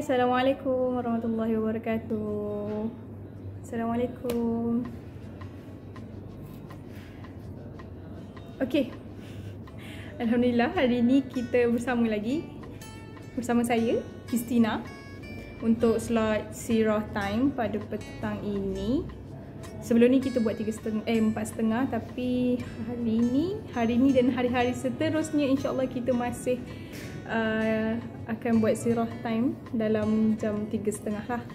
Assalamualaikum warahmatullahi wabarakatuh. Assalamualaikum. Okey. Alhamdulillah, hari ini kita bersama saya, Christina, untuk slot Sirah Time pada petang ini. Sebelum ni kita buat 4.30, tapi hari ini dan hari-hari seterusnya insya-Allah kita masih akan buat Sirah Time dalam jam 3.30 lah.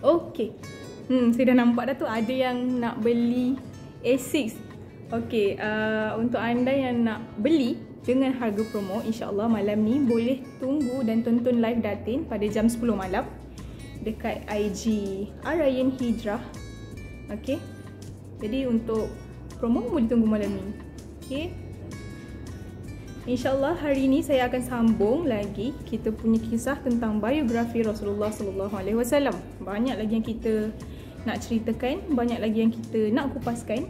Okey. Saya dah nampak dah tu ada yang nak beli A6. Okey, untuk anda yang nak beli dengan harga promo, insya-Allah malam ni boleh tunggu dan tonton live Datin pada jam 10 malam dekat IG Arayan Hijrah. Okey. Jadi untuk promo boleh tunggu malam ni. Okey. InsyaAllah hari ini saya akan sambung lagi kita punya kisah tentang biografi Rasulullah sallallahu alaihi wasallam. Banyak lagi yang kita nak ceritakan, banyak lagi yang kita nak kupaskan.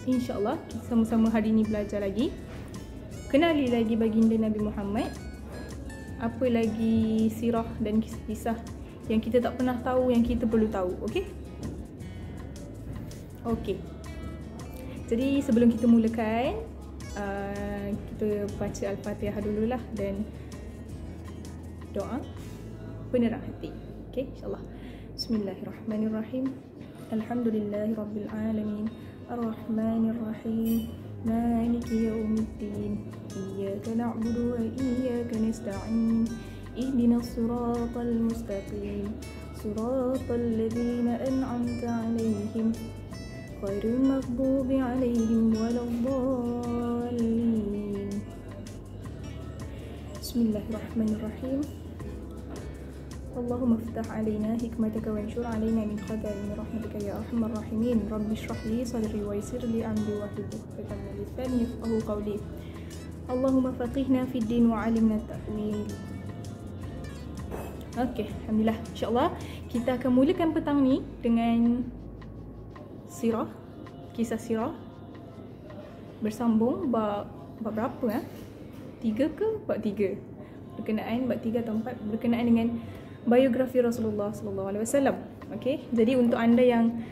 InsyaAllah kita sama-sama hari ini belajar lagi, kenali lagi baginda Nabi Muhammad, apa lagi sirah dan kisah-kisah yang kita tak pernah tahu, yang kita perlu tahu. Okey? Okey. Jadi sebelum kita mulakan, kita baca Al-Fatihah dululah dan doa penerang hati. Okey, insya-Allah. Bismillahirrahmanirrahim. Alhamdulillahirabbil alamin. Ar-Rahmanir-Rahim. Maliki yaumiddin. Iyyaka na'budu wa iyyaka nasta'in. Ihdinas siratal mustaqim. Siratal ladzina an'amta 'alaihim ghairil maghdubi 'alaihim waladdallin. Bismillahirrahmanirrahim. Allahumma iftah 'alaina hikmataka wanshur 'alaina min khaza'in rahmatika ya arhamar rahimin. Rabbi shrah li sadri wa yassir li amri wahlul 'uqdatam min lisani yafqahu qawli. Allahumma faqihna fid din wa 'allimna ta'wil. Okey, alhamdulillah. Insya-Allah kita akan mulakan petang ni dengan sirah, kisah sirah, bersambung bab berapa 3 ke bab 3? Berkenaan bab 3 atau 4 berkenaan dengan biografi Rasulullah sallallahu alaihi wasallam. Okey, jadi untuk anda yang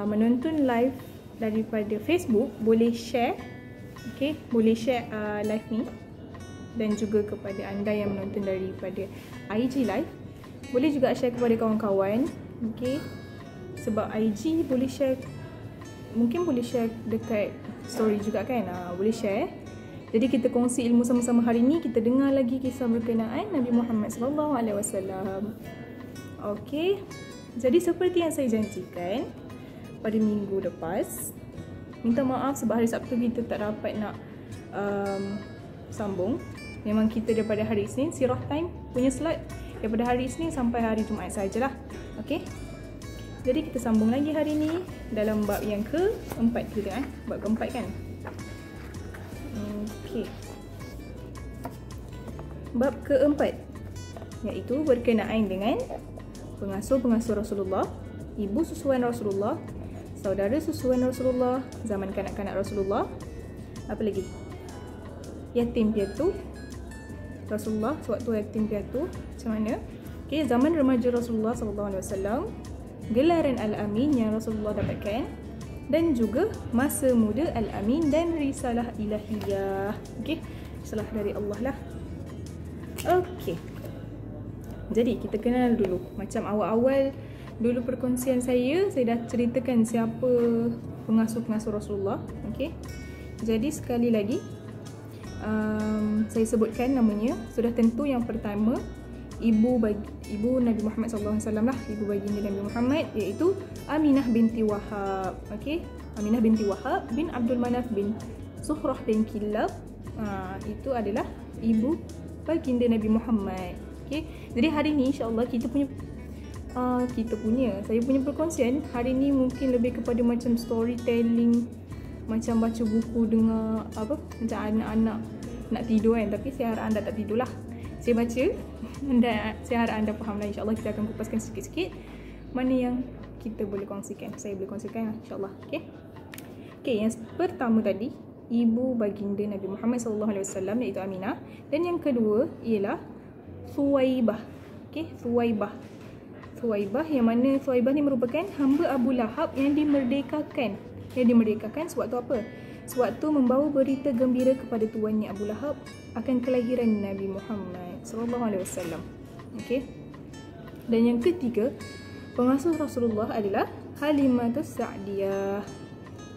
menonton live daripada Facebook boleh share, okey, boleh share live ni, dan juga kepada anda yang menonton daripada IG live boleh juga share kepada kawan-kawan. Okey, sebab IG boleh share, mungkin boleh share dekat story juga kan, boleh share. Jadi kita kongsi ilmu sama-sama hari ni, kita dengar lagi kisah berkenaan Nabi Muhammad sallallahu alaihi wasallam. Okey. Jadi seperti yang saya janjikan pada minggu lepas, minta maaf sebab hari Sabtu kita tak dapat nak sambung. Memang kita daripada hari Isnin, Sirah Time punya slot daripada hari Isnin sampai hari Jumaat sajalah. Okey. Jadi kita sambung lagi hari ni dalam bab yang keempat kita bab keempat kan. Okey. Bab keempat iaitu berkenaan dengan pengasuh-pengasuh Rasulullah, ibu susuan Rasulullah, saudara susuan Rasulullah, zaman kanak-kanak Rasulullah, apa lagi? Yatim piatu Rasulullah, sewaktu yatim piatu macam mana? Okey, zaman remaja Rasulullah sallallahu alaihi wasallam, gelaran Al-Amin yang Rasulullah dapatkan, dan juga masa muda Al-Amin dan risalah ilahiyah. Okey, risalah dari Allah lah. Okey. Jadi kita kenal dulu. Macam awal-awal dulu perkongsian saya dah ceritakan siapa pengasuh-pengasuh Rasulullah. Okey. Jadi sekali lagi saya sebutkan namanya. Sudah tentu yang pertama ibu Nabi Muhammad sallallahu alaihi wasallam lah, ibu baginda Nabi Muhammad, iaitu Aminah binti Wahab. Okey, Aminah binti Wahab bin Abdul Manaf bin Zuhrah bin Kilab. Itu adalah ibu baginda Nabi Muhammad. Okey, jadi hari ni insya-Allah saya punya perkongsian hari ni mungkin lebih kepada macam storytelling, macam baca buku, dengar apa, macam anak-anak nak tidur kan, tapi saya harap anda tak tidur lah. Saya baca dan saya harap anda faham lah. InsyaAllah kita akan kupaskan sikit-sikit mana yang kita boleh kongsikan, saya boleh kongsikan insyaAllah. Okay. Okay, yang pertama tadi ibu baginda Nabi Muhammad SAW iaitu Aminah, dan yang kedua ialah Thuwaibah. Okey, Thuwaibah. Thuwaibah yang mana Thuwaibah ni merupakan hamba Abu Lahab yang dimerdekakan. Yang dimerdekakan sewaktu apa? Sewaktu membawa berita gembira kepada tuannya Abu Lahab akan kelahiran Nabi Muhammad sallallahu alaihi wasallam. Okey. Dan yang ketiga, pengasuh Rasulullah adalah Halimatus Sa'diyah.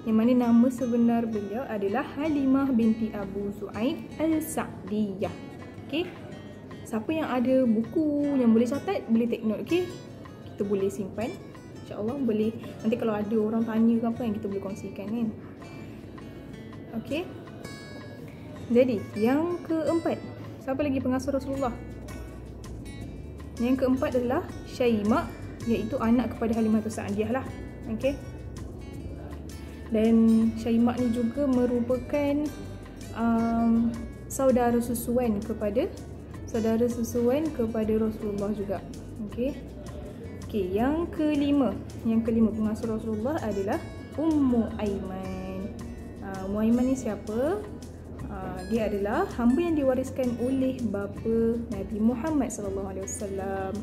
Yang mana nama sebenar beliau adalah Halimah binti Abu Zu'aib Al-Sa'diyah. Okey. Siapa yang ada buku yang boleh catat, boleh take note, okey? Kita boleh simpan. InsyaAllah boleh. Nanti kalau ada orang tanya ke apa yang kita boleh kongsikan kan. Okey. Jadi, yang keempat. Siapa lagi pengasuh Rasulullah? Yang keempat adalah Syaimak, iaitu anak kepada Halimatus Sa'diyah lah. Okey. Dan Syaimak ni juga merupakan saudara susuan kepada Rasulullah juga. Okey. Okey, yang kelima pengasuh Rasulullah adalah Ummu Aiman. Ummu Aiman ni siapa? Dia adalah hamba yang diwariskan oleh bapa Nabi Muhammad sallallahu alaihi wasallam.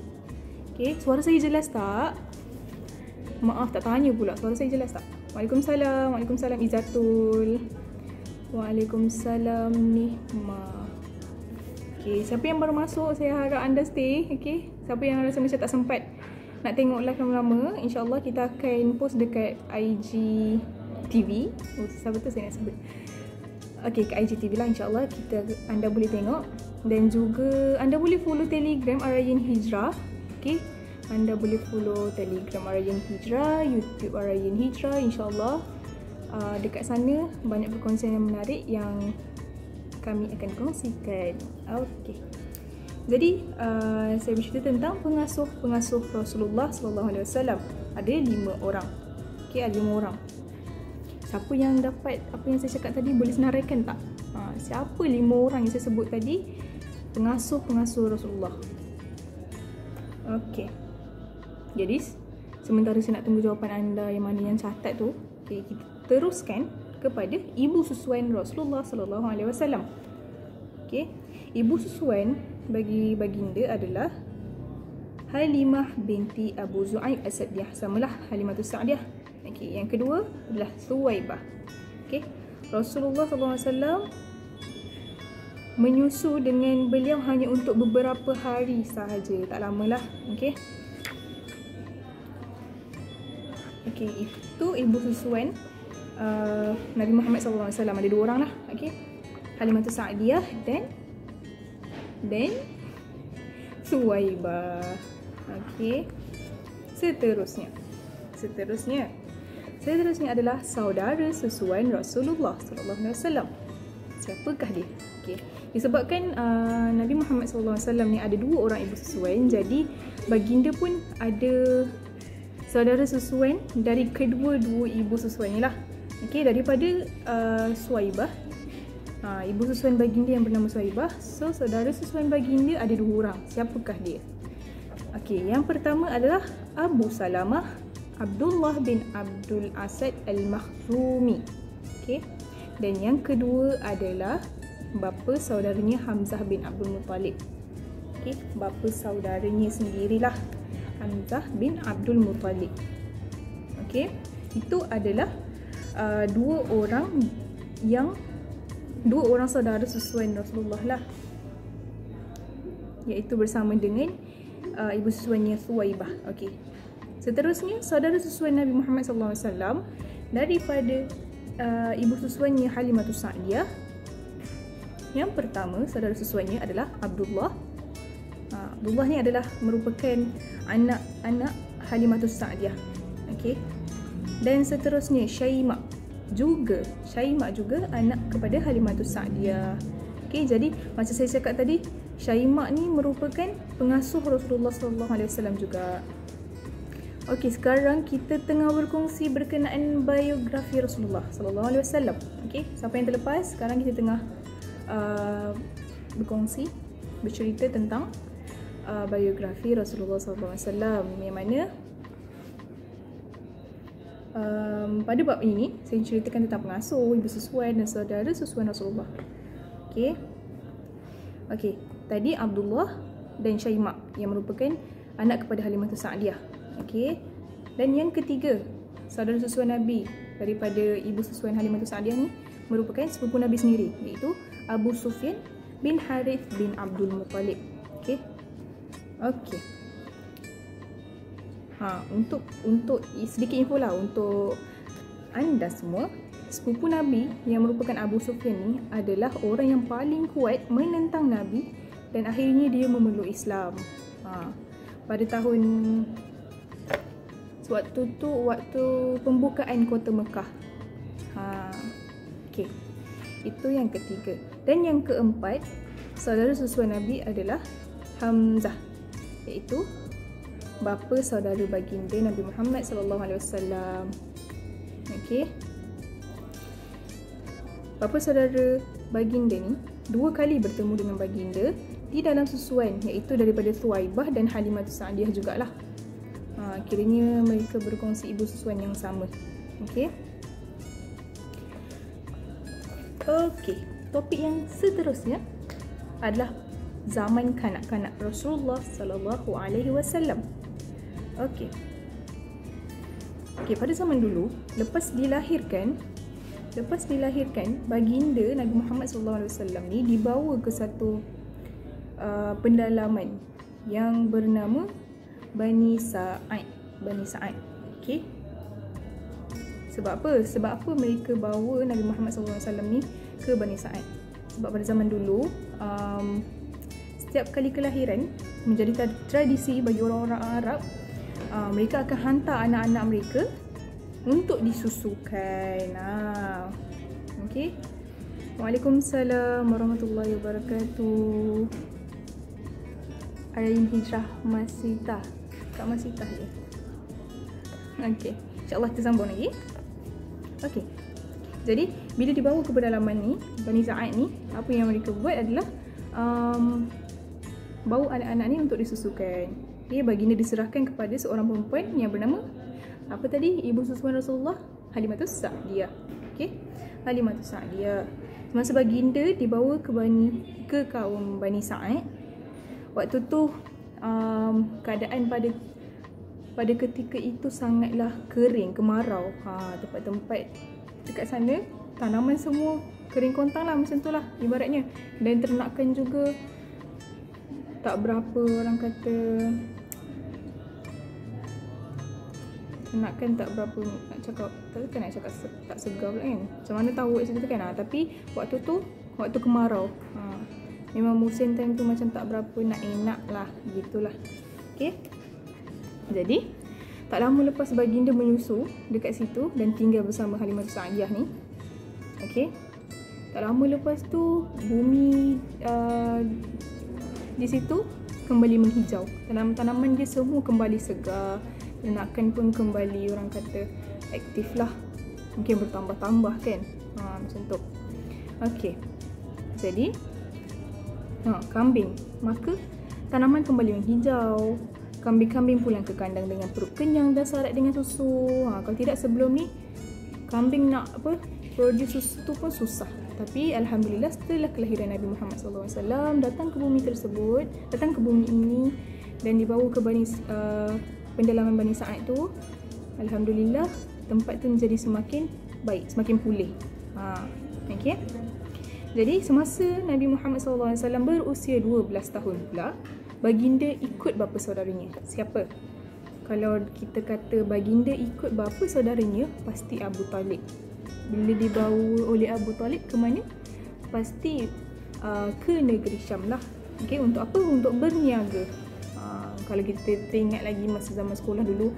Okey, suara saya jelas tak? Maaf tak tanya pula, suara saya jelas tak? Waalaikumsalam. Waalaikumsalam Izatul. Waalaikumsalam Nihma. Okay, siapa yang baru masuk, saya harap anda stay. Okay, siapa yang rasa macam tak sempat nak tengok live lama-lama, insyaAllah kita akan post dekat IGTV. Siapa tu saya nak sebut? Okay, kat IGTV lah, insyaAllah anda boleh tengok. Dan juga anda boleh follow Telegram Arayan Hijrah. Okay, anda boleh follow Telegram Arayan Hijrah, YouTube Arayan Hijrah, insyaAllah. Dekat sana banyak perkongsian yang menarik yang kami akan kongsikan. Okey. Jadi saya bercerita tentang pengasuh Rasulullah sallallahu alaihi wasallam. Ada 5 orang. Okey, ada 5 orang. Siapa yang dapat apa yang saya cakap tadi, boleh senaraikan tak? Siapa 5 orang yang saya sebut tadi pengasuh Rasulullah? Okey. Jadi sementara saya nak tunggu jawapan anda yang mana yang catat tu, okey, kita teruskan kepada ibu susuan Rasulullah sallallahu alaihi wasallam. Okey, ibu susuan bagi baginda adalah Halimah binti Abu Zu'aib As-Sa'diyah, samalah Halimatus Sa'diyah. Okey, yang kedua adalah Thuwaibah. Okey, Rasulullah sallallahu alaihi wasallam menyusu dengan beliau hanya untuk beberapa hari sahaja, tak lamalah. Okey. Okey, itu ibu susuan Nabi Muhammad SAW. Ada 2 orang lah. Okay. Halimatus Sa'diyah dan Thuwaibah. Okay. Seterusnya adalah saudara susuan Rasulullah SAW. Siapakah dia? Okay. Disebabkan Nabi Muhammad SAW ni ada 2 orang ibu susuan, jadi baginda pun ada saudara susuan dari kedua-dua ibu susuan ni lah. Okey, daripada Suwaibah, ibu susuan baginda yang bernama Suwaibah. So, saudara susuan baginda ada 2 orang. Siapakah dia? Okey, yang pertama adalah Abu Salamah Abdullah bin Abdul Asad Al-Makhzumi. Okey. Dan yang kedua adalah bapa saudaranya Hamzah bin Abdul Muttalib. Okey, bapa saudaranya sendirilah, Hamzah bin Abdul Muttalib. Okey, itu adalah 2 orang saudara susuan Rasulullah lah, iaitu bersama dengan ibu susuannya Thuwaibah. Okey. Seterusnya saudara susuan Nabi Muhammad SAW daripada ibu susuannya Halimatus Sa'diyah. Yang pertama saudara susuannya adalah Abdullah. Abdullah ni adalah merupakan anak Halimatus Sa'diyah. Okey. Dan seterusnya Syaimak juga anak kepada Halimatus Sa'diyah. Okey, jadi macam saya cakap tadi, Syaimak ni merupakan pengasuh Rasulullah sallallahu alaihi wasallam juga. Okey, sekarang kita tengah berkongsi berkenaan biografi Rasulullah sallallahu alaihi wasallam. Okey, siapa yang terlepas, sekarang kita tengah bercerita tentang biografi Rasulullah sallallahu alaihi wasallam, yang mana pada bab ini saya ceritakan tentang pengasuh, ibu susuan dan saudara susuan Rasulullah. Okey. Tadi Abdullah dan Syaimak yang merupakan anak kepada Halimah Sa'diyah. Okey. Dan yang ketiga, saudara susuan Nabi daripada ibu susuan Halimah Sa'diyah ni merupakan sepupu Nabi sendiri, iaitu Abu Sufyan bin Harith bin Abdul Muttalib. Okey. Okey. Untuk sedikit info lah untuk anda semua, sepupu Nabi yang merupakan Abu Sufyan ni adalah orang yang paling kuat menentang Nabi dan akhirnya dia memeluk Islam. Pada tahun waktu pembukaan kota Mekah. Okey. Itu yang ketiga. Dan yang keempat, saudara susuan Nabi adalah Hamzah, iaitu bapa saudara baginda Nabi Muhammad sallallahu alaihi wasallam. Okey. Bapa saudara baginda ni 2 kali bertemu dengan baginda di dalam susuan, iaitu daripada Thuwaibah dan Halimah Sa'diyah jugalah. Kiranya mereka berkongsi ibu susuan yang sama. Okey. Okey, topik yang seterusnya adalah zaman kanak-kanak Rasulullah sallallahu alaihi wasallam. Okey. Pada zaman dulu, lepas dilahirkan baginda Nabi Muhammad sallallahu alaihi wasallam ni dibawa ke satu pendalaman yang bernama Bani Sa'ad. Okey. Sebab apa mereka bawa Nabi Muhammad sallallahu alaihi wasallam ni ke Bani Sa'ad? Sebab pada zaman dulu setiap kali kelahiran menjadi tradisi bagi orang-orang Arab, mereka akan hantar anak-anak mereka untuk disusukan. Okey. Waalaikumsalam warahmatullahi wabarakatuh. Ain Hijrah Masita. Kak Masita ya. Okey. InsyaAllah kita sambung lagi. Okey. Jadi bila dibawa ke pedalaman ni, Bani Sa'ad ni, apa yang mereka buat adalah bawa anak-anak ni untuk disusukan. Baginda diserahkan kepada seorang perempuan yang bernama apa tadi? Ibu susuan Rasulullah, Halimah Sa'diyah. Okey. Halimah Sa'diyah. Semasa baginda dibawa ke kaum Bani Sa'ad, waktu tu keadaan pada ketika itu sangatlah kering, kemarau. Tempat-tempat dekat sana tanaman semua kering kontang lah, macam tu lah ibaratnya. Dan ternakan juga tak berapa, orang kata ternakan tak berapa, nak cakap tak segar pula kan, macam mana tahu kat situ kan. Tapi waktu kemarau, memang musim time tu macam tak berapa nak enak lah, gitulah. Okay. Jadi tak lama lepas baginda menyusu dekat situ dan tinggal bersama Halimah Sa'diyah ni. Okay. Tak lama lepas tu bumi di situ kembali menghijau. Tanaman dia semua kembali segar. Ternakan pun kembali, orang kata, aktif lah. Mungkin bertambah-tambah kan. Macam tu. Okay. Jadi kambing. Maka tanaman kembali menghijau. Kambing-kambing pulang ke kandang dengan perut kenyang dan syarat dengan susu. Kalau tidak sebelum ni, kambing nak produce susu tu pun susah. Tapi alhamdulillah setelah kelahiran Nabi Muhammad SAW, datang ke bumi ini dan dibawa ke pendalaman Bani Sa'ad tu, alhamdulillah tempat tu menjadi semakin baik, semakin pulih. Okey. Jadi semasa Nabi Muhammad SAW berusia 12 tahun pula, baginda ikut bapa saudaranya. Siapa? Kalau kita kata baginda ikut bapa saudaranya, pasti Abu Talib. Bila dibawa oleh Abu Talib ke mana? Pasti ke negeri Syam lah. Okay, untuk apa? Untuk berniaga. Kalau kita teringat lagi masa zaman sekolah dulu,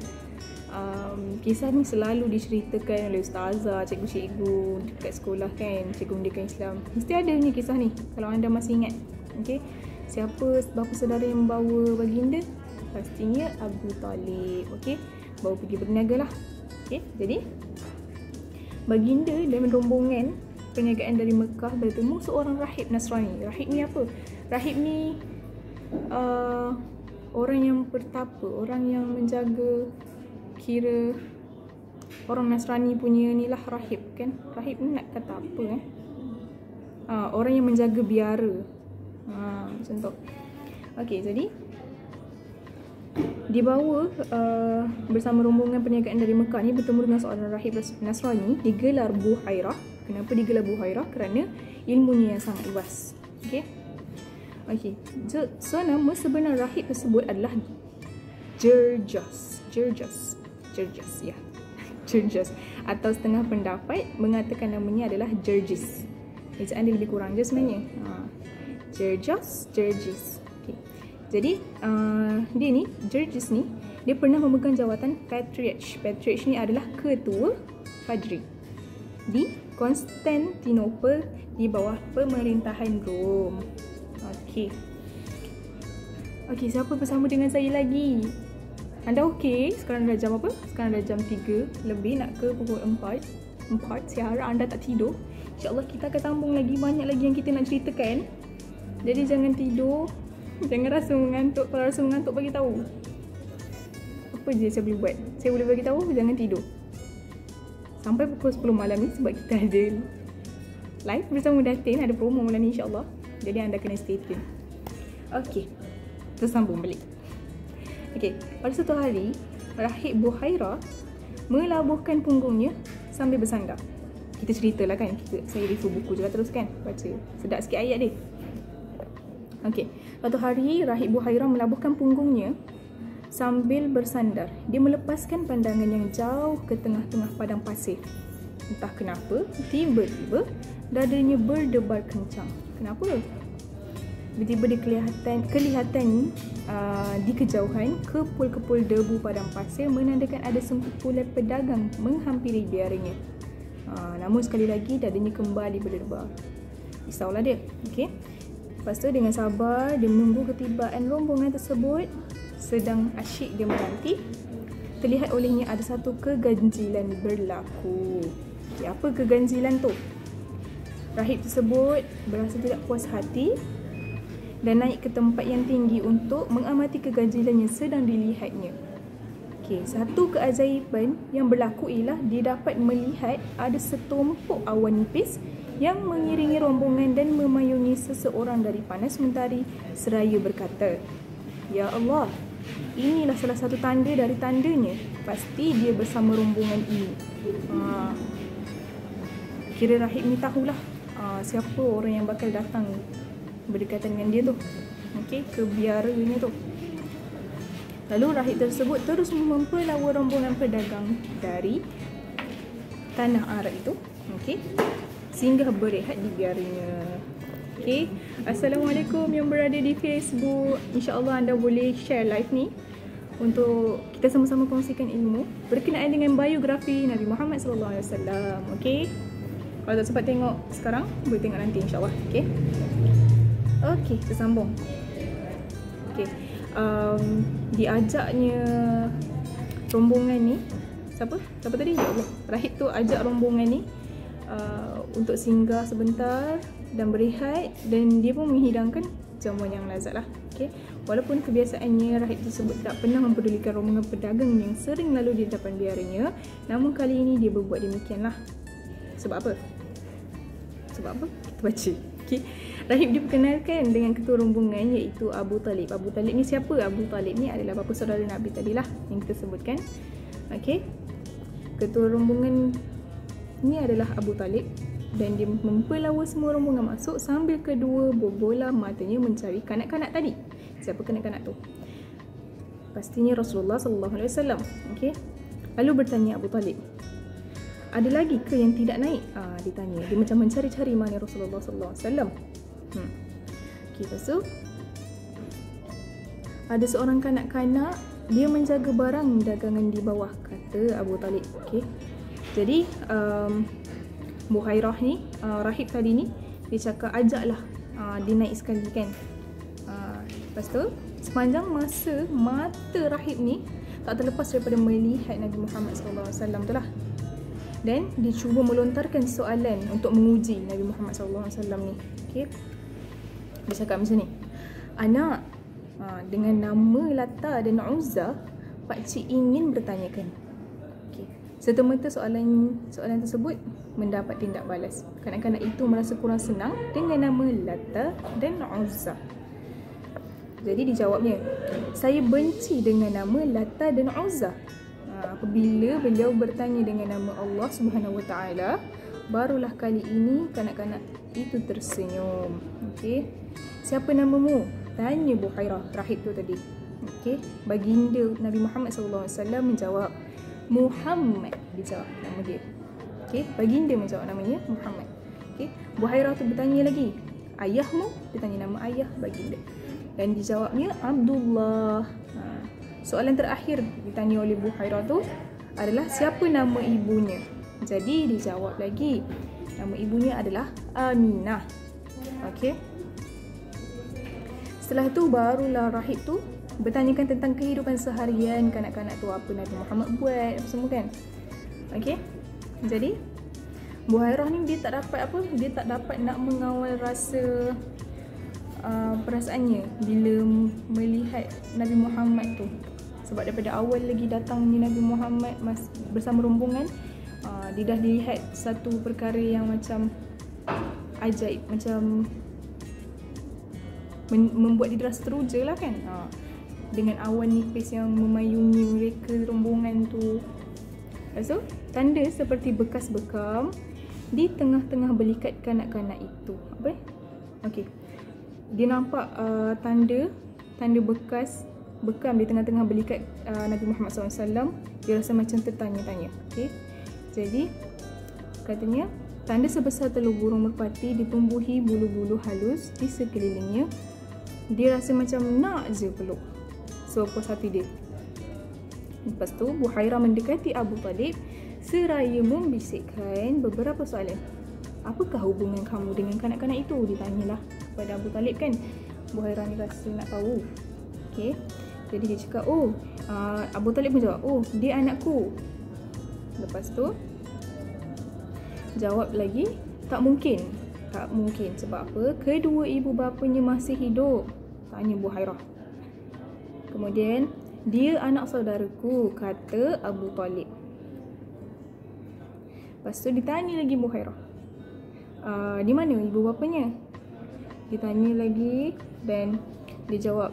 kisah ni selalu diceritakan oleh ustazah, cikgu-cikgu dekat sekolah kan, cikgu pendidikan Islam. Mesti ada ni kisah ni kalau anda masih ingat. Okay. Siapa bapa saudara yang membawa baginda? Pastinya Abu Talib. Okay. Bawa pergi berniaga lah. Okay. Jadi baginda dan rombongan perniagaan dari Mekah bertemu seorang rahib Nasrani. Rahib ni apa? Rahib ni orang yang bertapa, orang yang menjaga, kira orang Nasrani punya ni lah rahib kan. Rahib ni nak kata apa orang yang menjaga biara. Macam tu. Okey, jadi dibawa bersama rombongan perniagaan dari Mekah ni bertemu dengan seorang rahib Nasrani digelar Buhairah. Kenapa digelar Buhairah? Kerana ilmunya yang sangat luas. Okey. Okey. So nama sebenar rahib tersebut adalah Gerjas. Ya. Gerjas. Atau setengah pendapat mengatakan namanya adalah Gergis. Ejaan dia lebih kurang je sebenarnya. Gergis. Okay. Jadi dia ni, Gergis ni, dia pernah memegang jawatan Patriarch. Patriarch ni adalah ketua padri di Konstantinopel di bawah pemerintahan Rom. Okey. Okey, siapa bersama dengan saya lagi? Anda okey? Sekarang dah jam apa? Sekarang dah jam 3 lebih nak ke pukul 4. Saya harap anda tak tidur. InsyaAllah kita akan sambung lagi. Banyak lagi yang kita nak ceritakan. Jadi jangan tidur. Jangan rasa mengantuk. Kalau rasa mengantuk, bagi tahu. Apa je saya boleh buat? Saya boleh bagi tahu, jangan tidur. Sampai pukul 10 malam ni sebab kita ada live bersama Datin. Ada promo malam ni insyaAllah. Jadi anda kena stay tune. Okey. Tersambung balik. Okey, pada satu hari, rahib Buhairah melabuhkan punggungnya sambil bersandar. Kita ceritalah kan, saya review buku juga terus kan, baca sedap sikit ayat dia. Okey, satu hari rahib Buhairah melabuhkan punggungnya sambil bersandar. Dia melepaskan pandangan yang jauh ke tengah-tengah padang pasir. Entah kenapa, tiba-tiba dadanya berdebar kencang. Kenapa? Tiba-tiba dia kelihatan di kejauhan kepul-kepul debu padang pasir menandakan ada sekumpulan pedagang menghampiri biaranya. Namun sekali lagi dadanya kembali berdebar. Risaulah dia. Okey. Lepas tu dengan sabar dia menunggu ketibaan rombongan tersebut. Sedang asyik dia menanti, terlihat olehnya ada satu keganjilan berlaku. Okay, apa keganjilan tu? Rahib tersebut berasa tidak puas hati dan naik ke tempat yang tinggi untuk mengamati keganjilan yang sedang dilihatnya. Okey, satu keajaiban yang berlaku ialah dia dapat melihat ada setumpuk awan nipis yang mengiringi rombongan dan memayungi seseorang dari panas mentari seraya berkata, "Ya Allah, inilah salah satu tanda dari tandanya. Pasti dia bersama rombongan ini." Kira rahib ni tahulah siapa orang yang bakal datang berdekatan dengan dia tu. Okey, ke biaranya tu. Lalu rahib tersebut terus mempelawa rombongan pedagang dari tanah Arab itu. Okey, singgah berehat di biaranya. Okey, Assalamualaikum yang berada di Facebook. InsyaAllah anda boleh share live ni untuk kita sama-sama kongsikan ilmu berkenaan dengan biografi Nabi Muhammad SAW. Okey, kalau tak sempat tengok sekarang, boleh tengok nanti insyaAllah. Okey. Okey, kita sambung. Okey, diajaknya rombongan ni, siapa tadi? Ya Allah, rahib tu ajak rombongan ni untuk singgah sebentar dan berehat, dan dia pun menghidangkan jamuan yang lazat lah. Okay. Walaupun kebiasaannya rahib tersebut tak pernah mempedulikan rombongan pedagang yang sering lalu di depan biaranya, namun kali ini dia berbuat demikianlah. Sebab apa? Kita baca. Okay. Rahib diperkenalkan dengan ketua rombongan iaitu Abu Talib. Abu Talib ni siapa? Abu Talib ni adalah bapa saudara Nabi tadilah yang kita sebutkan. Okay. Ketua rombongan ni adalah Abu Talib dan dia mempelawa semua rombongan masuk sambil kedua bola matanya mencari kanak-kanak tadi. Siapa kanak-kanak tu? Pastinya Rasulullah SAW. Okay. Lalu bertanya Abu Talib, ada lagi ke yang tidak naik? Ditanya. Dia macam mencari-cari mana Rasulullah SAW. Okay, lepas tu ada seorang kanak-kanak, dia menjaga barang dagangan di bawah, kata Abu Talib. Okay. Jadi Buhairah ni, rahib tadi ni, dia cakap ajaklah dia naik sekali kan. Lepas tu sepanjang masa mata rahib ni tak terlepas daripada melihat Nabi Muhammad SAW tu lah. Dan dia cuba melontarkan soalan untuk menguji Nabi Muhammad SAW ni. Okay. Dia cakap macam ni, anak, dengan nama Lata dan Uzza, pakcik ingin bertanyakan. Okay. Serta-merta soalan tersebut mendapat tindak balas. Kanak-kanak itu merasa kurang senang dengan nama Lata dan Uzza. Jadi dijawabnya, saya benci dengan nama Lata dan Uzza. Apabila beliau bertanya dengan nama Allah Subhanahu Wa Taala, barulah kali ini kanak-kanak itu tersenyum. Okey. Siapa namamu? Tanya Buhairah, rahib tu tadi. Okey. Baginda Nabi Muhammad SAW menjawab, Muhammad. Dijawab nama dia. Okey. Baginda menjawab namanya Muhammad. Okey. Buhairah tu bertanya lagi, ayahmu? Dia tanya nama ayah baginda. Dan dijawabnya Abdullah. Soalan terakhir ditanya oleh Buhairah tu adalah siapa nama ibunya? Jadi dijawab lagi, nama ibunya adalah Aminah. Okey. Setelah itu barulah rahib tu bertanyakan tentang kehidupan seharian kanak-kanak tu, apa Nabi Muhammad buat, apa semua kan. Okey. Jadi Buhairah ni dia tak dapat nak mengawal rasa perasaannya bila melihat Nabi Muhammad tu. Sebab daripada awal lagi datangnya Nabi Muhammad bersama rombongan, dia dah dilihat satu perkara yang macam ajaib, macam membuat dia rasa teruja lah kan. Dengan awan nipis yang memayungi mereka rombongan tu. Lepas tu tanda seperti bekas bekam di tengah-tengah belikat kanak-kanak itu. Apa? Okey. Dia nampak tanda bekas bekam di tengah-tengah belikat Nabi Muhammad SAW. Dia rasa macam tertanya-tanya. Okay. Jadi katanya, tanda sebesar telur burung merpati ditumbuhi bulu-bulu halus di sekelilingnya. Dia rasa macam nak je peluk. So puas hati dia. Lepas tu Buhairah mendekati Abu Talib seraya membisikkan beberapa soalan. Apakah hubungan kamu dengan kanak-kanak itu? Ditanyalah kepada Abu Talib kan. Buhairah ni rasa nak tahu. Okay. Jadi dia cakap, Abu Talib pun jawab, dia anakku. Lepas tu jawab lagi, tak mungkin. Tak mungkin. Sebab apa? Kedua ibu bapanya masih hidup. Tanya Buhairah. Kemudian, dia anak saudaraku, kata Abu Talib. Lepas tu ditanya lagi Buhairah, di mana ibu bapanya? Ditanya lagi dan dia jawab,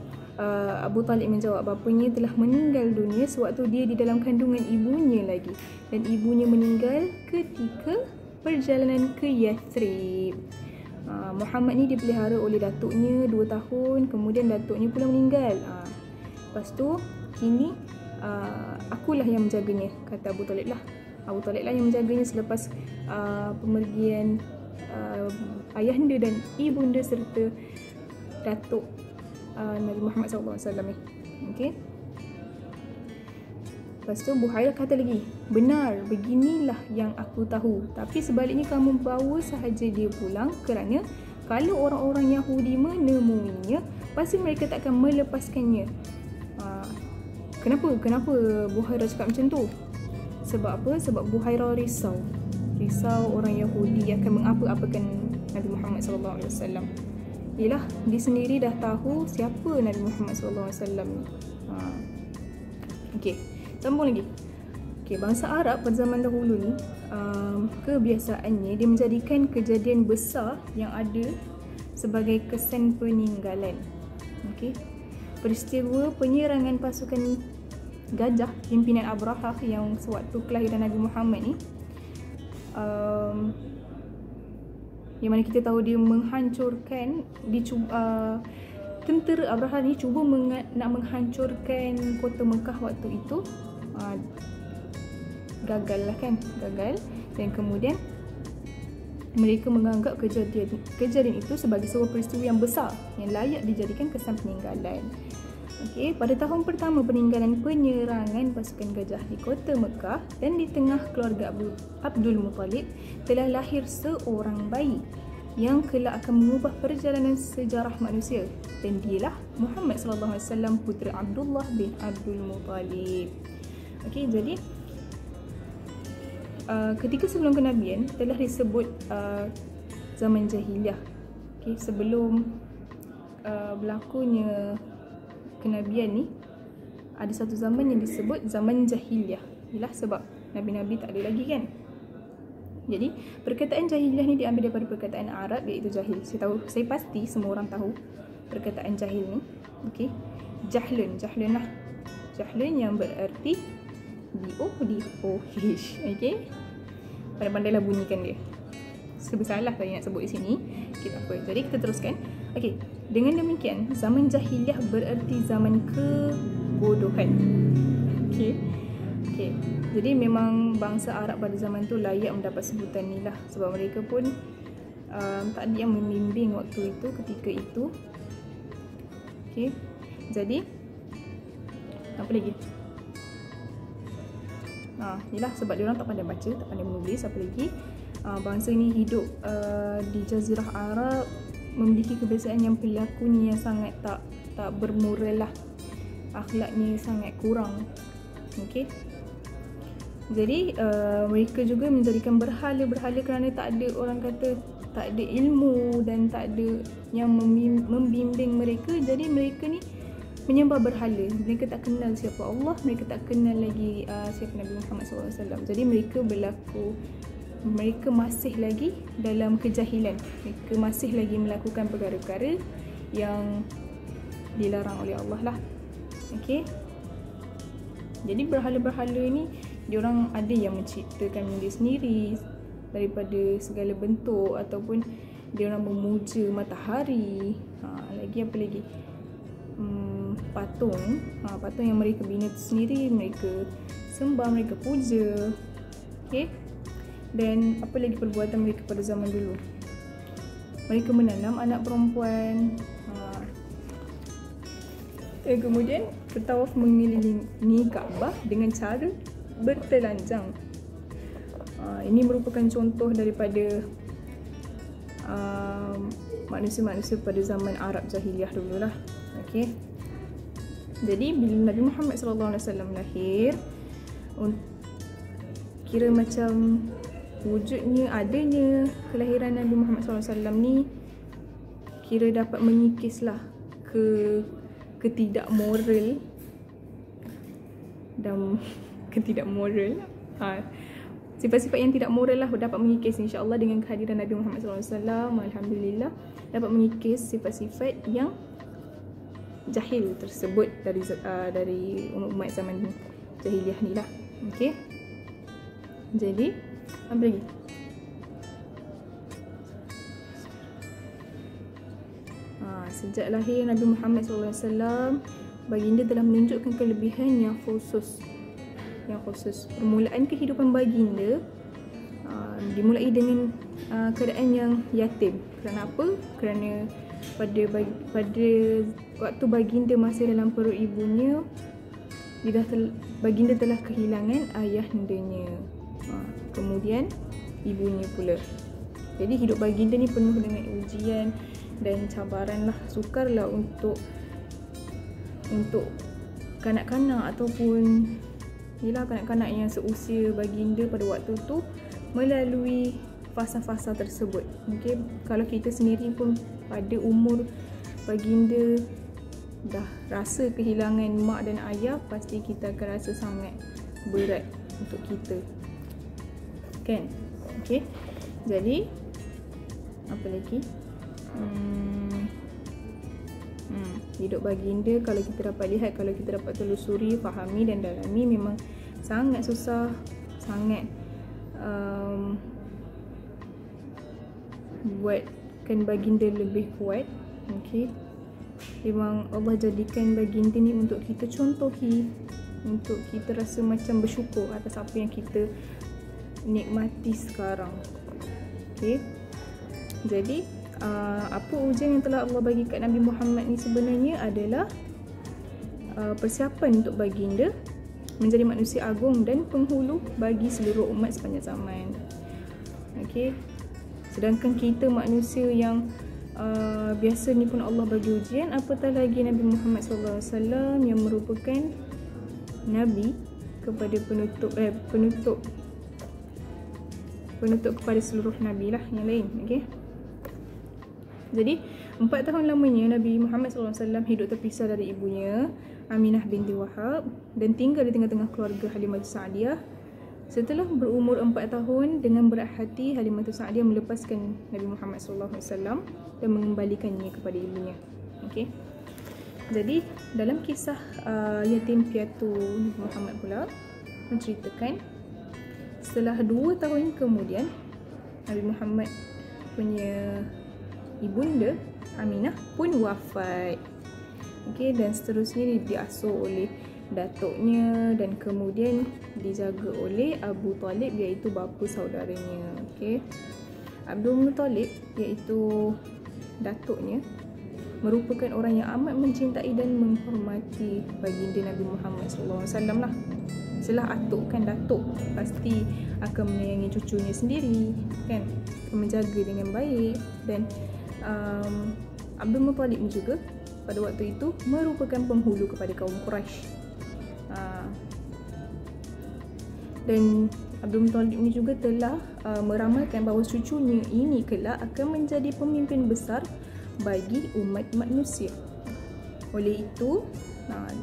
Abu Talib menjawab bapanya telah meninggal dunia sewaktu dia di dalam kandungan ibunya lagi, dan ibunya meninggal ketika perjalanan ke Yathrib. Muhammad ni dipelihara oleh datuknya 2 tahun, kemudian datuknya pula meninggal. Lepas tu kini akulah yang menjaganya, kata Abu Talib lah. Abu Talib lah yang menjaganya selepas pemergian ayahanda dan ibunda serta datuk Nabi Muhammad SAW ni. Okay. Lepas tu Buhairah kata lagi, benar, beginilah yang aku tahu. Tapi sebaliknya kamu bawa sahaja dia pulang, kerana kalau orang-orang Yahudi menemuinya, pasti mereka takkan melepaskannya. Kenapa Buhairah cakap macam tu? Sebab apa? Sebab Buhairah risau orang Yahudi akan mengapa-apakan Nabi Muhammad SAW. Yelah, dia sendiri dah tahu siapa Nabi Muhammad SAW ni. Okey, sambung lagi. Okey, bangsa Arab pada zaman dahulu ni, kebiasaannya dia menjadikan kejadian besar yang ada sebagai kesan peninggalan. Okey, peristiwa penyerangan pasukan gajah pimpinan Abrahah yang sewaktu kelahiran Nabi Muhammad ni, yang mana kita tahu dia menghancurkan, tentera Abrahah ni cuba nak menghancurkan kota Mekah waktu itu. Gagal lah kan, gagal. Dan kemudian mereka menganggap kejadian itu sebagai sebuah peristiwa yang besar yang layak dijadikan kesan peninggalan. Okey, pada tahun pertama peninggalan penyerangan pasukan gajah di kota Mekah dan di tengah keluarga Abdul Muttalib, telah lahir seorang bayi yang kelak akan mengubah perjalanan sejarah manusia, dan dialah Muhammad SAW, putera Abdullah bin Abdul Muttalib. Okey, jadi ketika sebelum kenabian telah disebut zaman jahiliah. Okey, sebelum berlakunya kenabian ni, ada satu zaman yang disebut zaman jahiliah. Ialah sebab nabi-nabi tak ada lagi kan. Jadi perkataan jahiliah ni diambil daripada perkataan Arab, iaitu jahil. Saya pasti semua orang tahu perkataan jahil ni. Okey. Jahlun lah. Jahlun yang bererti B-O-D-O-H. Okey. Pandai-pandailah bunyikan dia. Salah saya nak sebut di sini. Okay, tak apa. Jadi kita teruskan. Okey. Dengan demikian, zaman jahiliah bererti zaman kebodohan. Okey. Okey. Jadi memang bangsa Arab pada zaman tu layak mendapat sebutan ni lah, sebab mereka pun tak ada yang membimbing waktu itu, ketika itu. Okey. Jadi apa lagi? Inilah sebab dia orang tak pandai baca, tak pandai menulis. Apa lagi? Bangsa ni hidup di Jazirah Arab, memiliki kebiasaan yang perilakunya yang sangat tak bermoral lah, akhlaknya sangat kurang. Okey. Jadi mereka juga menjadikan berhala-berhala kerana tak ada, orang kata tak ada ilmu dan tak ada yang membimbing mereka. Jadi mereka ni menyembah berhala. Mereka tak kenal siapa Allah, mereka tak kenal lagi siapa Nabi Muhammad SAW. Jadi mereka masih lagi dalam kejahilan. Mereka masih lagi melakukan perkara-perkara yang dilarang oleh Allah lah. Okey. Jadi berhala-berhala ni, diorang ada yang menciptakan dia sendiri daripada segala bentuk, ataupun diorang memuja matahari. Lagi apa lagi? Patung. Patung yang mereka bina tu sendiri, mereka sembah, mereka puja. Okey. Dan apa lagi perbuatan mereka pada zaman dulu? Mereka menanam anak perempuan. Kemudian bertawaf mengelilingi Kaabah dengan cara bertelanjang. Ini merupakan contoh daripada manusia-manusia pada zaman Arab jahiliah dululah. Okey. Jadi bila Nabi Muhammad SAW lahir, kira macam wujudnya, adanya kelahiran Nabi Muhammad SAW ni kira dapat mengikislah ketidakmoral dan ketidakmoral, sifat-sifat yang tidak moral lah dapat mengikis, insya-Allah dengan kehadiran Nabi Muhammad SAW. Alhamdulillah dapat mengikis sifat-sifat yang jahil tersebut dari umat zaman jahiliah ni lah. Okey. Jadi apa lagi? Sejak lahir Nabi Muhammad SAW, baginda telah menunjukkan kelebihan yang khusus. Permulaan kehidupan baginda dimulai dengan keadaan yang yatim. Kerana apa? Kerana pada waktu baginda masih dalam perut ibunya, baginda telah kehilangan ayahandanya, kemudian ibunya pula. Jadi hidup baginda ni penuh dengan ujian dan cabaran lah. Sukarlah untuk kanak-kanak ataupun kanak-kanak yang seusia baginda pada waktu tu melalui fasa-fasa tersebut. Mungkin kalau kita sendiri pun pada umur baginda dah rasa kehilangan mak dan ayah, pasti kita akan rasa sangat berat untuk kita, kan? Okey. Jadi apa lagi? Hidup baginda, kalau kita dapat lihat, kalau kita dapat telusuri, fahami dan dalami, memang sangat susah, sangat buatkan baginda lebih kuat. Okey. Memang Allah jadikan baginda ni untuk kita contohi, untuk kita rasa macam bersyukur atas apa yang kita nikmati sekarang. Okey. Jadi apa ujian yang telah Allah bagi kat Nabi Muhammad ni sebenarnya adalah persiapan untuk baginda menjadi manusia agung dan penghulu bagi seluruh umat sepanjang zaman. Okey. Sedangkan kita manusia yang biasa ni pun Allah bagi ujian, apatah lagi Nabi Muhammad SAW yang merupakan Nabi kepada penutup kepada seluruh Nabi lah yang lain. Okey. Jadi 4 tahun lamanya Nabi Muhammad SAW hidup terpisah dari ibunya Aminah binti Wahab dan tinggal di tengah-tengah keluarga Halimatus Sa'diyah. Setelah berumur 4 tahun, dengan berat hati Halimatus Sa'diyah melepaskan Nabi Muhammad SAW dan mengembalikannya kepada ibunya. Okey. Jadi dalam kisah yatim piatu Nabi Muhammad pula menceritakan setelah 2 tahun kemudian Nabi Muhammad punya ibunda Aminah pun wafat. Okey, dan seterusnya diasuh oleh datuknya dan kemudian dijaga oleh Abu Talib iaitu bapa saudaranya. Okey. Abdul Muttalib iaitu datuknya merupakan orang yang amat mencintai dan menghormati baginda Nabi Muhammad SAW lah. Setelah atuk kan, datuk pasti akan menyayangi cucunya sendiri kan, menjaga dengan baik. Dan Abdul Muttalib ni juga pada waktu itu merupakan penghulu kepada kaum Quraisy. Dan Abdul Muttalib ni juga telah meramalkan bahawa cucunya ini kelak akan menjadi pemimpin besar bagi umat manusia. Oleh itu,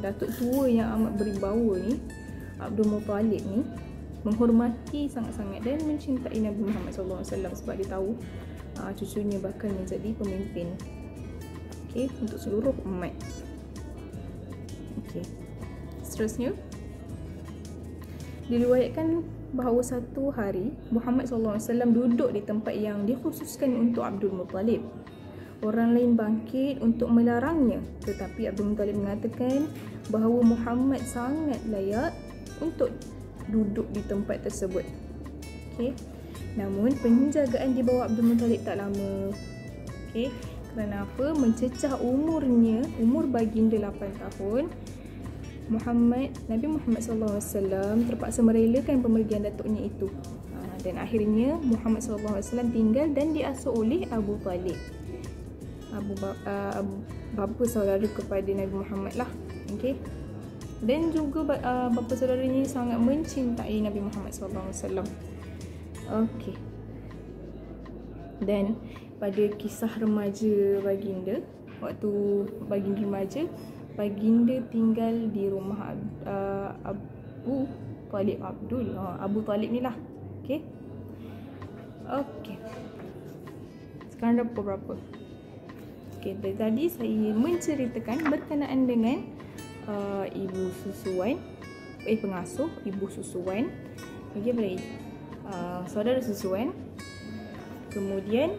datuk tua yang amat berwibawa ni, Abdul Muttalib ni, menghormati sangat-sangat dan mencintai Nabi Muhammad SAW sebab dia tahu cucunya bakal menjadi pemimpin, okey, untuk seluruh umat. Okey. Seterusnya, diriwayatkan bahawa satu hari Muhammad SAW duduk di tempat yang dikhususkan untuk Abdul Muttalib. Orang lain bangkit untuk melarangnya, tetapi Abdul Muttalib mengatakan bahawa Muhammad sangat layak untuk duduk di tempat tersebut. Okey. Namun penjagaan di bawah Abdul Muttalib tak lama. Okey. Kerana apa? Mencecah umur baginda 8 tahun. Nabi Muhammad SAW terpaksa merelakan pemergian datuknya itu. Dan akhirnya Muhammad SAW tinggal dan diasuh oleh Abu Talib, bapa saudara kepada Nabi Muhammad lah. Okay. Dan juga bapa saudara ini sangat mencintai Nabi Muhammad SAW. Okay. Dan pada kisah remaja baginda, waktu baginda remaja, baginda tinggal di rumah Abu Talib Abu Talib ni lah. Okay. Okay. Sekarang dah pukul berapa? Okay, tadi saya menceritakan berkenaan dengan ibu susuan, pengasuh, ibu susuan, okay, saudara susuan. Kemudian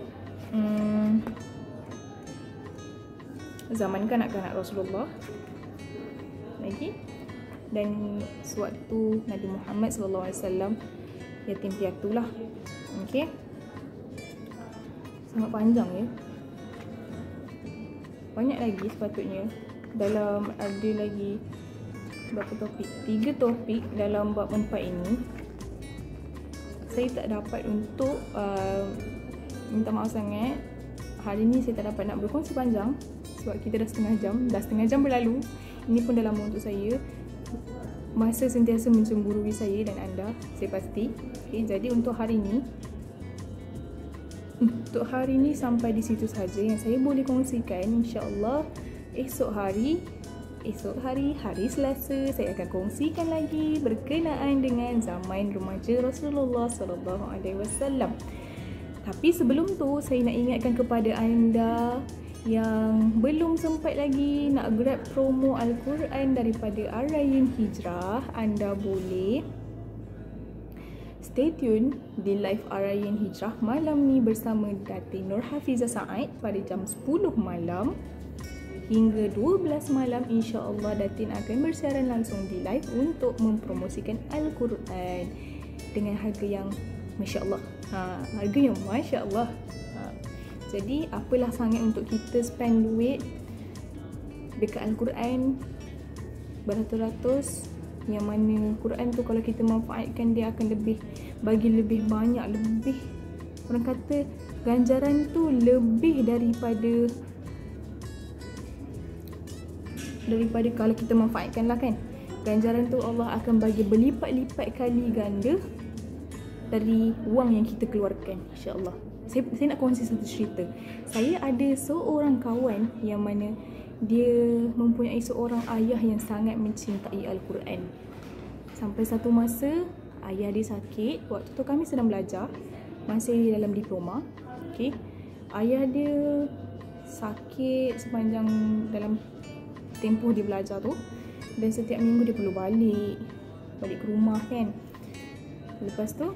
zaman kanak-kanak Rasulullah lagi, dan sewaktu Nabi Muhammad SAW yatim piatu lah. Okey, sangat panjang ya, banyak lagi sepatutnya. Ada lagi berapa topik? 3 topik dalam bab 4 ini. Saya tak dapat untuk minta maaf sangat, hari ni saya tak dapat nak berkongsi panjang sebab kita dah setengah jam berlalu. Ini pun dah lama untuk saya. Masa sentiasa mencemburui saya dan anda, saya pasti. Okay, jadi untuk hari ni sampai di situ saja yang saya boleh kongsikan. InsyaAllah esok hari hari Selasa saya akan kongsikan lagi berkenaan dengan zaman remaja Rasulullah SAW. Tapi sebelum tu, saya nak ingatkan kepada anda yang belum sempat lagi nak grab promo Al-Quran daripada Ar-Rayyan Hijrah, anda boleh stay tune di live Ar-Rayyan Hijrah malam ni bersama Datin Nur Hafizah Said pada jam 10 malam hingga 12 malam. InsyaAllah Datin akan bersiaran langsung di live untuk mempromosikan Al-Quran dengan harga yang Masya Allah. Harga yang Masya Allah. Jadi apalah sangat untuk kita spend duit dekat Al-Quran beratus-ratus, yang mana Quran tu kalau kita manfaatkan dia akan bagi lebih banyak, lebih, orang kata ganjaran tu lebih daripada kalau kita manfaatkan lah kan. Ganjaran tu Allah akan bagi berlipat-lipat kali ganda dari wang yang kita keluarkan, insya-Allah. Saya nak kongsi satu cerita. Saya ada seorang kawan yang mana dia mempunyai seorang ayah yang sangat mencintai Al-Quran. Sampai satu masa ayah dia sakit. Waktu tu kami sedang belajar, masih dalam diploma. Okay. Ayah dia sakit sepanjang dalam tempoh dia belajar tu. Dan setiap minggu dia perlu balik ke rumah kan. Lepas tu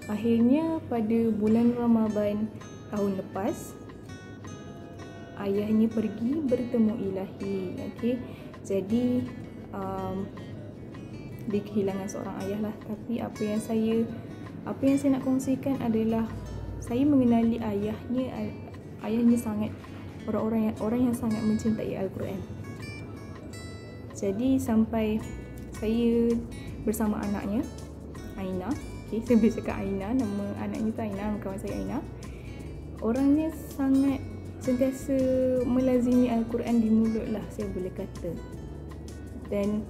akhirnya pada bulan Ramadan tahun lepas, ayahnya pergi bertemu ilahi. Okay? Jadi dia kehilangan seorang ayah lah. Tapi apa yang saya nak kongsikan adalah saya mengenali ayahnya sangat orang yang sangat mencintai Al-Quran. Jadi sampai saya bersama anaknya Aina. Okay, saya boleh cakap Aina, nama anaknya tu Aina, kawan saya Aina. Orangnya sangat sentiasa melazimi Al-Quran di mulut lah, saya boleh kata. Dan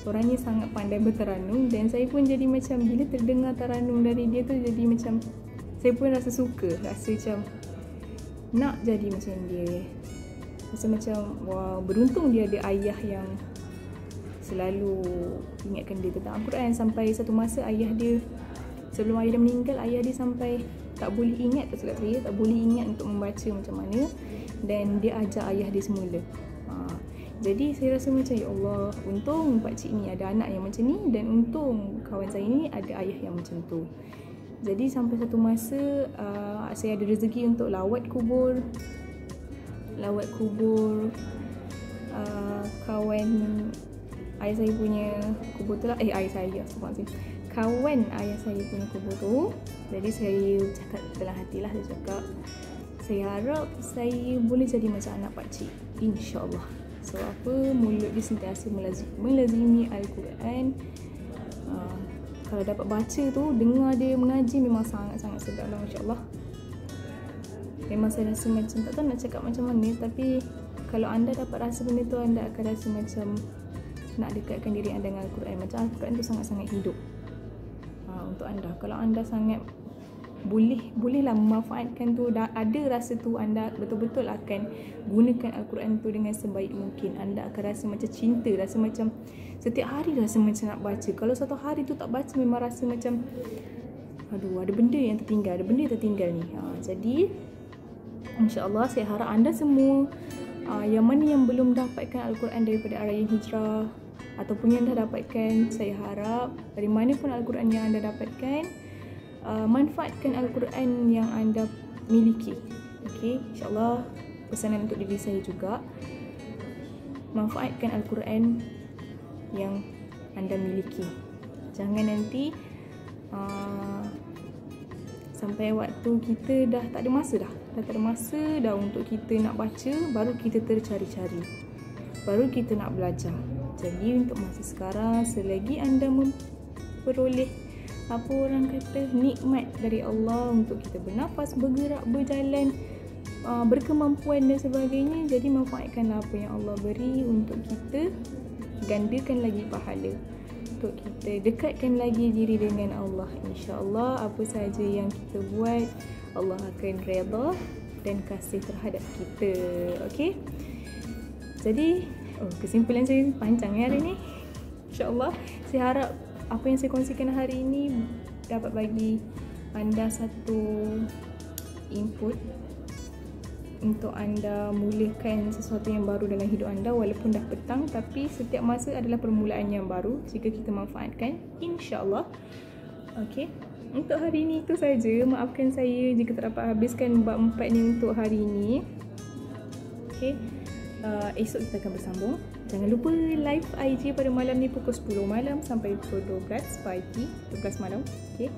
orangnya sangat pandai berteranum. Dan saya pun jadi macam, bila terdengar teranum dari dia tu, jadi macam saya pun rasa suka, rasa macam nak jadi macam dia. Rasa macam wah, beruntung dia ada ayah yang selalu ingatkan dia tentang Al-Quran. Sampai satu masa sebelum ayah dia meninggal, ayah dia sampai tak boleh ingat, tak silap saya, tak boleh ingat untuk membaca macam mana. Dan dia ajar ayah dia semula. Jadi saya rasa macam, ya Allah, untung pakcik ni ada anak yang macam ni, dan untung kawan saya ni ada ayah yang macam tu. Jadi sampai satu masa saya ada rezeki untuk lawat kubur kawan ayah saya punya kubur tu lah. Kawan ayah saya punya kubur tu. Jadi saya cakap dalam hati lah, saya cakap, saya harap saya boleh jadi macam anak pakcik, insya-Allah. So mulut dia sentiasa melazimi Al-Quran. Kalau dapat baca tu, dengar dia mengaji, memang sangat-sangat sedap lah, masya-Allah. Memang saya rasa macam, tak tahu nak cakap macam mana, tapi kalau anda dapat rasa benda tu, anda akan rasa macam nak dekatkan diri anda dengan Al-Quran. Macam Al-Quran tu sangat-sangat hidup untuk anda. Kalau anda sangat bolehlah memanfaatkan tu, dah ada rasa tu, anda betul-betul akan gunakan Al-Quran tu dengan sebaik mungkin. Anda akan rasa macam cinta, rasa macam setiap hari rasa macam nak baca. Kalau satu hari tu tak baca, memang rasa macam aduh, ada benda yang tertinggal ni. Jadi insya-Allah saya harap anda semua yang mana yang belum dapatkan Al-Quran daripada Arayaan Hijrah ataupun yang dah dapatkan, saya harap dari mana pun Al-Quran yang anda dapatkan, manfaatkan Al-Quran yang anda miliki. Okey, insya-Allah pesanan untuk diri saya juga, manfaatkan Al-Quran yang anda miliki. Jangan nanti sampai waktu kita dah tak ada masa dah untuk kita nak baca, baru kita tercari-cari, baru kita nak belajar. Jadi untuk masa sekarang, selagi anda memperoleh apa orang kata nikmat dari Allah untuk kita bernafas, bergerak, berjalan, berkemampuan dan sebagainya, jadi manfaatkanlah apa yang Allah beri untuk kita, gandakan lagi pahala, untuk kita dekatkan lagi diri dengan Allah. InsyaAllah apa sahaja yang kita buat, Allah akan redha dan kasih terhadap kita. Okey, jadi kesimpulan saya panjang hari ni. InsyaAllah saya harap apa yang saya kongsikan hari ini dapat bagi anda satu input untuk anda mulakan sesuatu yang baru dalam hidup anda. Walaupun dah petang, tapi setiap masa adalah permulaan yang baru jika kita manfaatkan, insya-Allah. Okey, untuk hari ini itu saja. Maafkan saya jika tak dapat habiskan bab 4 ni untuk hari ini. Okey, esok kita akan bersambung. Jangan lupa live IG pada malam ni pukul 10 malam sampai pukul 12 pagi, 12 malam. Okey,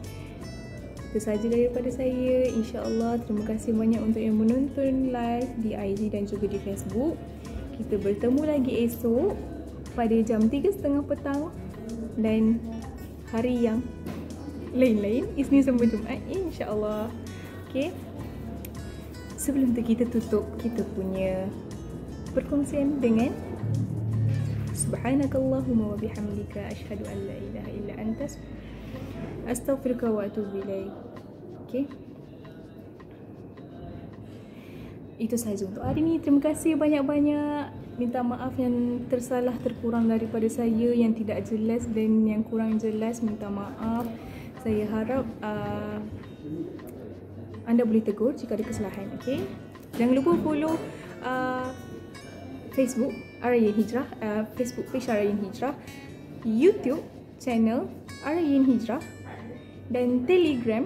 itu sahaja daripada saya. InsyaAllah, terima kasih banyak untuk yang menonton live di IG dan juga di Facebook. Kita bertemu lagi esok pada jam 3.30 petang dan hari yang lain-lain, Isnin sampai Jumaat, insyaAllah. Okay, sebelum tu kita tutup kita punya perkongsian dengan Subhanakallahumma wa bihamdika asyhadu an la ilaha illa anta astaghfiruka wa atubu ilaik. Okey, itu sahaja untuk hari ini. Terima kasih banyak-banyak. Minta maaf yang tersalah terkurang daripada saya, yang tidak jelas dan yang kurang jelas, minta maaf. Saya harap anda boleh tegur jika ada kesalahan. Okey, jangan lupa follow Facebook Arayan Hijrah, Facebook page Arayan Hijrah, YouTube channel Arayan Hijrah dan Telegram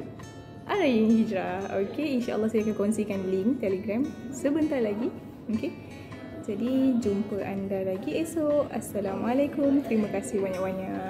Arayan Hijrah. Okey, insya-Allah saya akan kongsikan link Telegram sebentar lagi. Okey. Jadi jumpa anda lagi esok. Assalamualaikum. Terima kasih banyak-banyak.